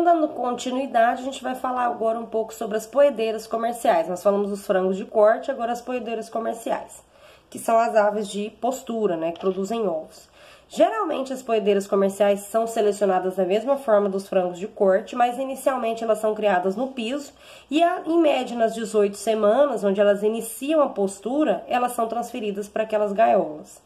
Então, dando continuidade, a gente vai falar agora um pouco sobre as poedeiras comerciais. Nós falamos dos frangos de corte, agora as poedeiras comerciais, que são as aves de postura, né, que produzem ovos. Geralmente, as poedeiras comerciais são selecionadas da mesma forma dos frangos de corte, mas inicialmente elas são criadas no piso e, em média, nas 18 semanas, onde elas iniciam a postura, elas são transferidas para aquelas gaiolas.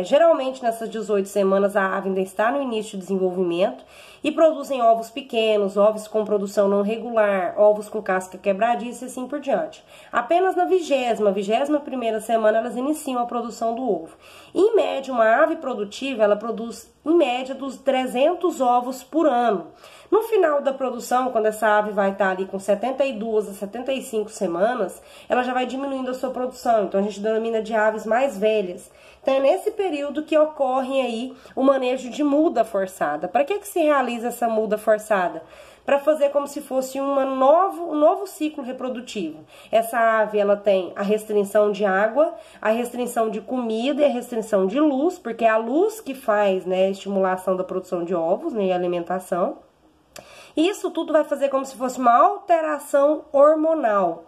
Geralmente, nessas 18 semanas, a ave ainda está no início de desenvolvimento e produzem ovos pequenos, ovos com produção não regular, ovos com casca quebradiça e assim por diante. Apenas na 21ª semana, elas iniciam a produção do ovo. Em média, uma ave produtiva, ela produz, em média, dos 300 ovos por ano. No final da produção, quando essa ave vai estar ali com 72 a 75 semanas, ela já vai diminuindo a sua produção. Então, a gente denomina de aves mais velhas. Então, é nesse período que ocorre aí o manejo de muda forçada. Para que se realiza essa muda forçada? Para fazer como se fosse um novo ciclo reprodutivo. Essa ave, ela tem a restrição de água, a restrição de comida e a restrição de luz, porque é a luz que faz, né, a estimulação da produção de ovos, né, e alimentação. Isso tudo vai fazer como se fosse uma alteração hormonal,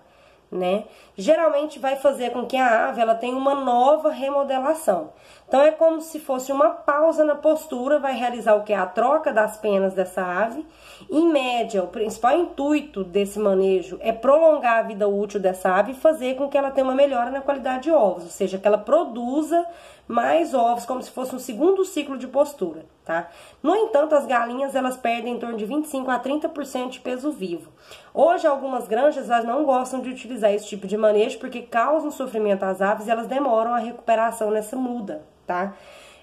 né? Geralmente vai fazer com que a ave ela tenha uma nova remodelação. Então é como se fosse uma pausa na postura, vai realizar o que? A troca das penas dessa ave. Em média, o principal intuito desse manejo é prolongar a vida útil dessa ave e fazer com que ela tenha uma melhora na qualidade de ovos, ou seja, que ela produza mais ovos, como se fosse um segundo ciclo de postura, tá? No entanto, as galinhas, elas perdem em torno de 25 a 30% de peso vivo. Hoje, algumas granjas, elas não gostam de utilizar esse tipo de manejo porque causam sofrimento às aves e elas demoram a recuperação nessa muda, tá?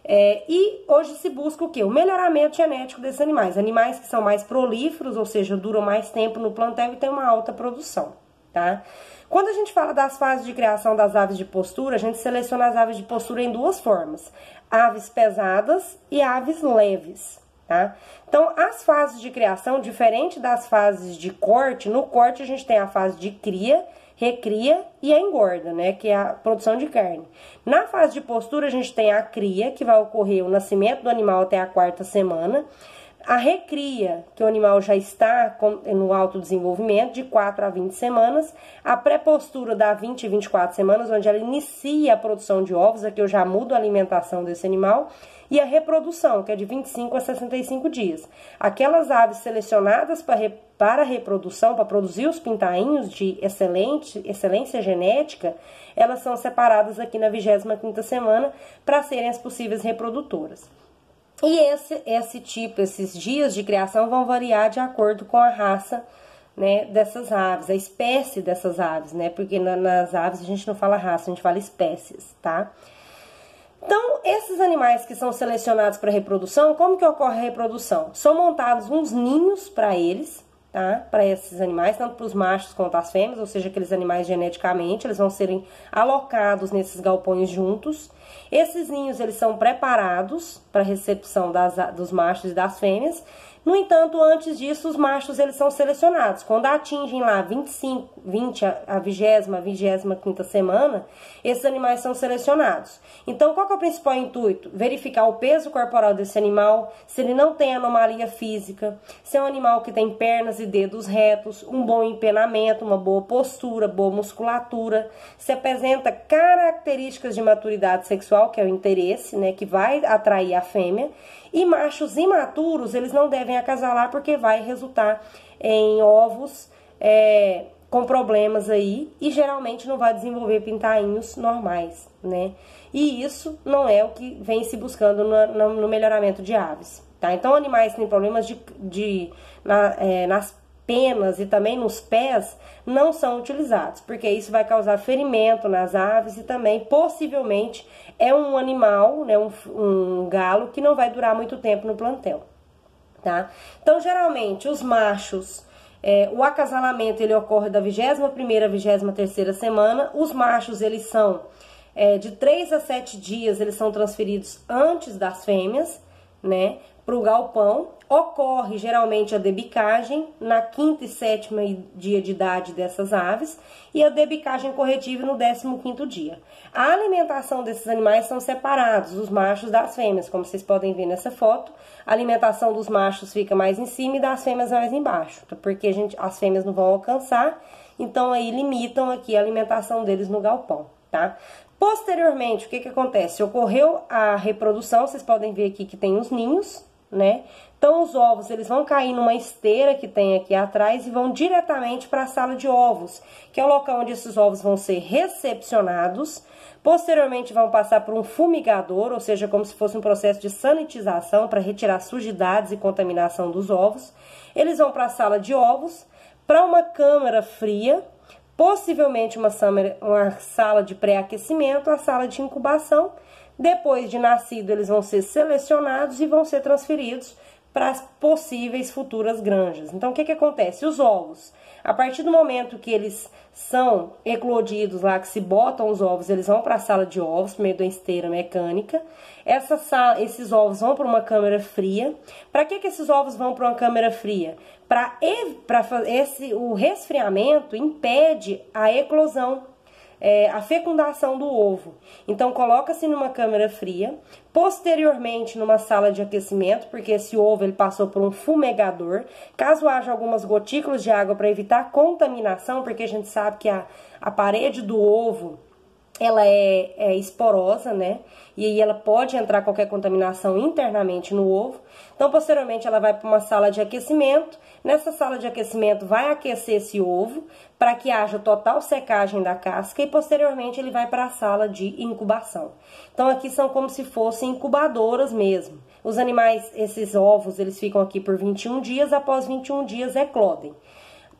E hoje se busca o quê? O melhoramento genético desses animais. Animais que são mais prolíferos, ou seja, duram mais tempo no plantel e têm uma alta produção, tá? Quando a gente fala das fases de criação das aves de postura, a gente seleciona as aves de postura em duas formas. Aves pesadas e aves leves, tá? Então, as fases de criação, diferente das fases de corte, no corte a gente tem a fase de cria, recria e a engorda, né, que é a produção de carne. Na fase de postura, a gente tem a cria, que vai ocorrer o nascimento do animal até a 4ª semana, a recria, que o animal já está no alto desenvolvimento, de 4 a 20 semanas, a pré-postura dá 20 e 24 semanas, onde ela inicia a produção de ovos, aqui eu já mudo a alimentação desse animal, e a reprodução, que é de 25 a 65 dias. Aquelas aves selecionadas para a reprodução, para produzir os pintainhos de excelência genética, elas são separadas aqui na 25ª semana para serem as possíveis reprodutoras. E esses dias de criação vão variar de acordo com a raça, né, dessas aves, a espécie dessas aves, né, porque nas aves a gente não fala raça, a gente fala espécies, tá? Então, esses animais que são selecionados para reprodução, como que ocorre a reprodução? São montados uns ninhos para eles, tá? Para esses animais, tanto para os machos quanto as fêmeas, ou seja, aqueles animais geneticamente, eles vão serem alocados nesses galpões juntos. Esses ninhos, eles são preparados para recepção dos machos e das fêmeas. No entanto, antes disso, os machos, eles são selecionados. Quando atingem lá a 25ª semana, esses animais são selecionados. Então, qual que é o principal intuito? Verificar o peso corporal desse animal, se ele não tem anomalia física, se é um animal que tem pernas e dedos retos, um bom empenamento, uma boa postura, boa musculatura, se apresenta características de maturidade sexual, que é o interesse, né, que vai atrair a fêmea. E machos imaturos, eles não devem acasalar porque vai resultar em ovos com problemas aí e geralmente não vai desenvolver pintainhos normais, né? E isso não é o que vem se buscando no melhoramento de aves, tá? Então, animais que têm problemas nas penas e também nos pés não são utilizados, porque isso vai causar ferimento nas aves e também, possivelmente, é um animal, né, um galo que não vai durar muito tempo no plantel, tá? Então, geralmente, os machos, o acasalamento, ele ocorre da 21ª à 23ª semana, os machos, eles são de 3 a 7 dias, eles são transferidos antes das fêmeas, né? para o galpão. Ocorre geralmente a debicagem na 5º e 7º dia de idade dessas aves e a debicagem corretiva no 15º dia. A alimentação desses animais são separados, os machos das fêmeas, como vocês podem ver nessa foto. A alimentação dos machos fica mais em cima e das fêmeas mais embaixo, porque as fêmeas não vão alcançar, então aí limitam aqui a alimentação deles no galpão, tá? Posteriormente, o que acontece? Ocorreu a reprodução, vocês podem ver aqui que tem os ninhos, né? Então, os ovos, eles vão cair numa esteira que tem aqui atrás e vão diretamente para a sala de ovos, que é o local onde esses ovos vão ser recepcionados. Posteriormente, vão passar por um fumigador, ou seja, como se fosse um processo de sanitização para retirar sujidades e contaminação dos ovos. Eles vão para a sala de ovos, para uma câmara fria, possivelmente uma sala de pré-aquecimento, a sala de incubação. Depois de nascido, eles vão ser selecionados e vão ser transferidos para as possíveis futuras granjas. Então, o que acontece? Os ovos, a partir do momento que eles são eclodidos lá, que se botam os ovos, eles vão para a sala de ovos, por meio da esteira mecânica. Esses ovos vão para uma câmara fria. Para que esses ovos vão para uma câmara fria? O resfriamento impede a eclosão, a fecundação do ovo. Então, coloca-se numa câmara fria, posteriormente numa sala de aquecimento, porque esse ovo ele passou por um fumegador. Caso haja algumas gotículas de água para evitar contaminação, porque a gente sabe que a parede do ovo ela é esporosa, né? E aí ela pode entrar qualquer contaminação internamente no ovo. Então, posteriormente, ela vai para uma sala de aquecimento. Nessa sala de aquecimento, vai aquecer esse ovo para que haja total secagem da casca e, posteriormente, ele vai para a sala de incubação. Então, aqui são como se fossem incubadoras mesmo. Os animais, esses ovos, eles ficam aqui por 21 dias, após 21 dias eclodem.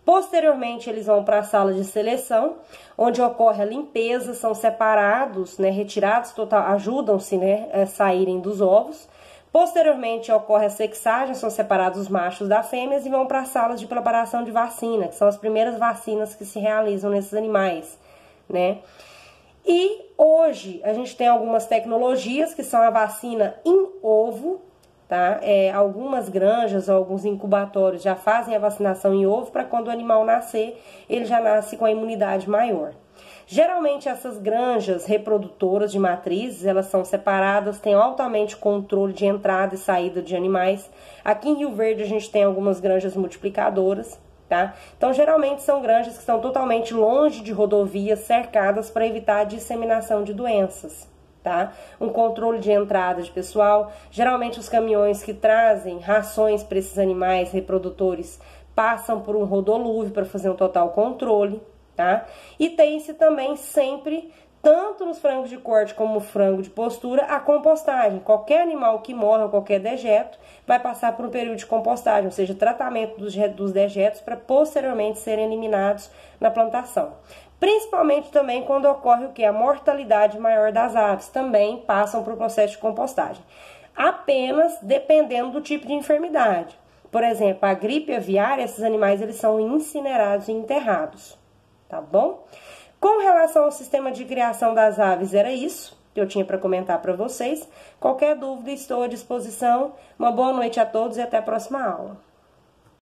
Posteriormente, eles vão para a sala de seleção, onde ocorre a limpeza, são separados, né, retirados, ajudam-se, né, a saírem dos ovos. Posteriormente, ocorre a sexagem, são separados os machos das fêmeas e vão para as salas de preparação de vacina, que são as primeiras vacinas que se realizam nesses animais, né? E hoje, a gente tem algumas tecnologias, que são a vacina em ovo, tá? Algumas granjas, alguns incubatórios já fazem a vacinação em ovo para quando o animal nascer, ele já nasce com a imunidade maior. Geralmente essas granjas reprodutoras de matrizes, elas são separadas, têm altamente controle de entrada e saída de animais. Aqui em Rio Verde a gente tem algumas granjas multiplicadoras, tá? Então geralmente são granjas que estão totalmente longe de rodovias, cercadas para evitar a disseminação de doenças. Tá? Um controle de entrada de pessoal. Geralmente os caminhões que trazem rações para esses animais reprodutores passam por um rodolúvio para fazer um total controle, tá? E tem-se também sempre, tanto nos frangos de corte como no frango de postura, a compostagem. Qualquer animal que morre ou qualquer dejeto vai passar por um período de compostagem, ou seja, tratamento dos dejetos para posteriormente serem eliminados na plantação. Principalmente também quando ocorre o que? A mortalidade maior das aves, também passam por processo de compostagem. Apenas dependendo do tipo de enfermidade. Por exemplo, a gripe aviária, esses animais eles são incinerados e enterrados, tá bom? Com relação ao sistema de criação das aves, era isso que eu tinha para comentar para vocês. Qualquer dúvida, estou à disposição. Uma boa noite a todos e até a próxima aula.